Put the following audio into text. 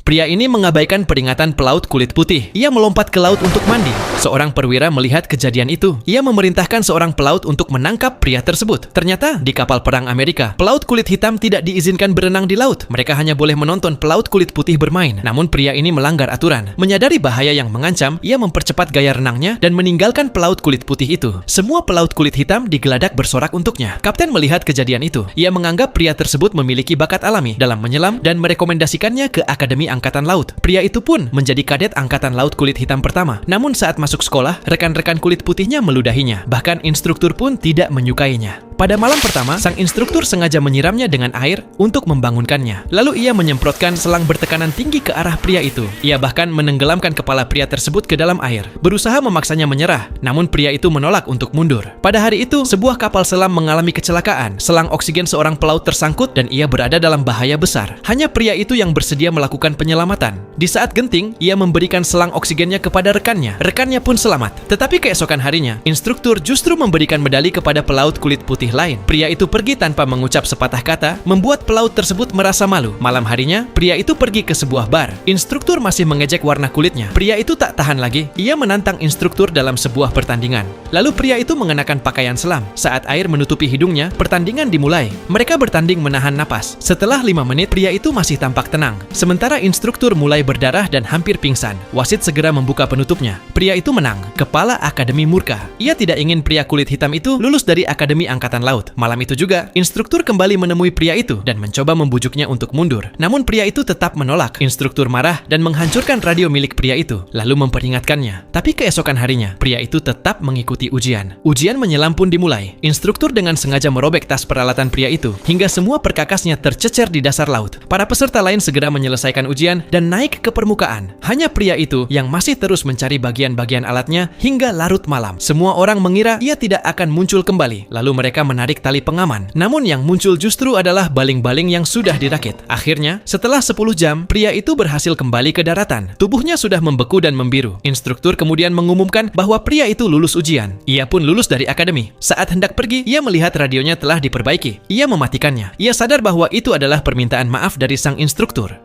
Pria ini mengabaikan peringatan pelaut kulit putih. Ia melompat ke laut untuk mandi. Seorang perwira melihat kejadian itu. Ia memerintahkan seorang pelaut untuk menangkap pria tersebut. Ternyata, di kapal perang Amerika, pelaut kulit hitam tidak diizinkan berenang di laut. Mereka hanya boleh menonton pelaut kulit putih bermain. Namun pria ini melanggar aturan. Menyadari bahaya yang mengancam, ia mempercepat gaya renangnya dan meninggalkan pelaut kulit putih itu. Semua pelaut kulit hitam digeladak bersorak untuknya. Kapten melihat kejadian itu. Ia menganggap pria tersebut memiliki bakat alami dalam menyelam dan merekomendasikannya ke Akademi Angkatan Laut. Pria itu pun menjadi kadet Angkatan Laut kulit hitam pertama. Namun saat masuk sekolah, rekan-rekan kulit putihnya meludahinya. Bahkan instruktur pun tidak menyukainya. Pada malam pertama, sang instruktur sengaja menyiramnya dengan air untuk membangunkannya. Lalu ia menyemprotkan selang bertekanan tinggi ke arah pria itu. Ia bahkan menenggelamkan kepala pria tersebut ke dalam air, berusaha memaksanya menyerah. Namun pria itu menolak untuk mundur. Pada hari itu, sebuah kapal selam mengalami kecelakaan. Selang oksigen seorang pelaut tersangkut dan ia berada dalam bahaya besar. Hanya pria itu yang bersedia melakukan penyelamatan. Di saat genting, ia memberikan selang oksigennya kepada rekannya. Rekannya pun selamat. Tetapi keesokan harinya, instruktur justru memberikan medali kepada pelaut kulit putih lain. Pria itu pergi tanpa mengucap sepatah kata, membuat pelaut tersebut merasa malu. Malam harinya, pria itu pergi ke sebuah bar. Instruktur masih mengejek warna kulitnya. Pria itu tak tahan lagi. Ia menantang instruktur dalam sebuah pertandingan. Lalu pria itu mengenakan pakaian selam. Saat air menutupi hidungnya, pertandingan dimulai. Mereka bertanding menahan napas. Setelah 5 menit, pria itu masih tampak tenang. Sementara instruktur mulai berdarah dan hampir pingsan. Wasit segera membuka penutupnya. Pria itu menang. Kepala Akademi murka. Ia tidak ingin pria kulit hitam itu lulus dari Akademi Angkatan Laut. Malam itu juga, instruktur kembali menemui pria itu dan mencoba membujuknya untuk mundur. Namun pria itu tetap menolak. Instruktur marah dan menghancurkan radio milik pria itu, lalu memperingatkannya. Tapi keesokan harinya, pria itu tetap mengikuti ujian. Ujian menyelam pun dimulai. Instruktur dengan sengaja merobek tas peralatan pria itu, hingga semua perkakasnya tercecer di dasar laut. Para peserta lain segera menyelesaikan ujian dan naik ke permukaan. Hanya pria itu yang masih terus mencari bagian-bagian alatnya hingga larut malam. Semua orang mengira ia tidak akan muncul kembali. Lalu mereka menarik tali pengaman. Namun yang muncul justru adalah baling-baling yang sudah dirakit. Akhirnya, setelah 10 jam, pria itu berhasil kembali ke daratan. Tubuhnya sudah membeku dan membiru. Instruktur kemudian mengumumkan bahwa pria itu lulus ujian. Ia pun lulus dari akademi. Saat hendak pergi, ia melihat radionya telah diperbaiki. Ia mematikannya. Ia sadar bahwa itu adalah permintaan maaf dari sang instruktur.